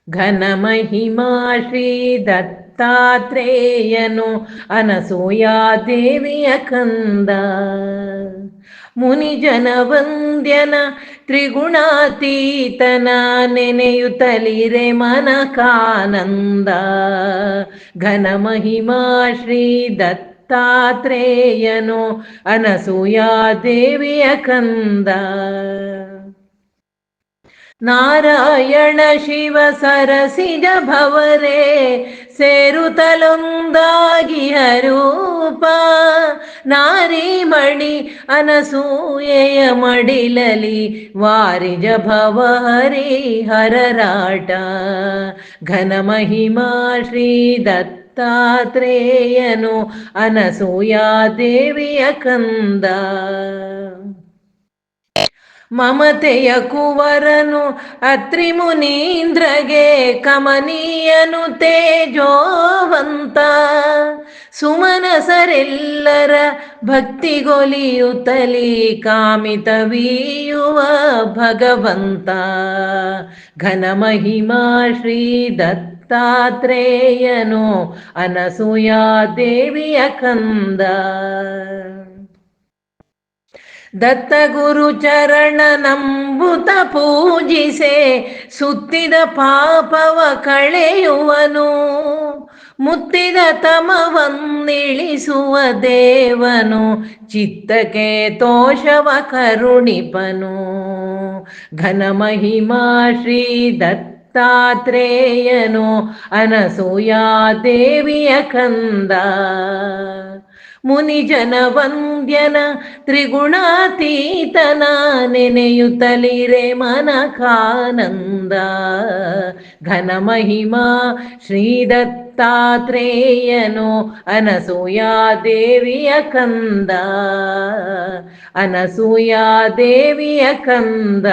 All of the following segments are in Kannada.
ಘನಮಹಿಮಾ ಶ್ರೀ ದತ್ತಾತ್ರೇಯನು ಅನಸೂಯಾದೇವಿಯ ಕಂದ. ಮುನಿಜನ ವಂದ್ಯನ ತ್ರಿಗುಣಾತೀತನ ನೆನೆಯುತ್ತಲಿರೆ ಮನಕಾನಂದ. ಘನಮಹಿಮಾ ಶ್ರೀ ದತ್ತಾತ್ರೇಯನು ಅನಸೂಯಾದೇವಿಯ ಕಂದ. ನಾರಾಯಣ ಶಿವ ಸರಸಿಜ ಭವರೇ ಸೇರುತ್ತಲೊಂದಾಗಿ ಹರೂಪ. ನಾರಿಮಣಿ ಅನಸೂಯೆಯ ಮಡಿಲಲಿ ವಾರಿಜ ಭವ ಹರಿಹರರಾಟ. ಘನಮಹಿಮಾ ಶ್ರೀ ದತ್ತಾತ್ರೇಯನು ಅನಸೂಯಾದೇವಿಯ ಕಂದ. ಮಮತೆಯ ಕುವರನು ಅತ್ರಿ ಮುನೀಂದ್ರಗೆ ಕಮನೀಯನು ತೇಜೋವಂತ. ಸುಮನಸರೆಲ್ಲರ ಭಕ್ತಿಗೊಲಿಯುತ್ತಲಿ ಕಾಮಿತವೀಯುವ ಭಗವಂತ. ಘನಮಹಿಮಾ ಶ್ರೀ ದತ್ತಾತ್ರೇಯನು ಅನಸೂಯಾದೇವಿಯ ಕಂದ. ದತ್ತಗುರು ಚರಣ ನಂಬುತ ಪೂಜಿಸೆ ಸುತ್ತಿದ ಪಾಪವ ಕಳೆಯುವನು. ಮುತ್ತಿದ ತಮವನ್ನಿಳಿಸುವ ದೇವನು ಚಿತ್ತಕ್ಕೆ ತೋಷವ ಕರುಣಿಪನು. ಘನಮಹಿಮಾ ಶ್ರೀ ದತ್ತಾತ್ರೇಯನು ಅನಸೂಯಾದೇವಿಯ ಕಂದ. ಮುನಿಜನ ವಂದ್ಯನ ತ್ರಿಗುಣಾತೀತನ ನೆನೆಯುತ್ತಲಿರೆ ಮನಕಾನಂದ. ಘನಮಹಿಮಾ ಶ್ರೀ ದತ್ತಾತ್ರೇಯನು ಅನಸೂಯಾದೇವಿಯ ಕಂದ. ಅನಸೂಯಾದೇವಿಯ ಕಂದ.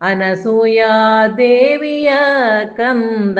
ಅನಸೂಯಾದೇವಿಯ ಕಂದ.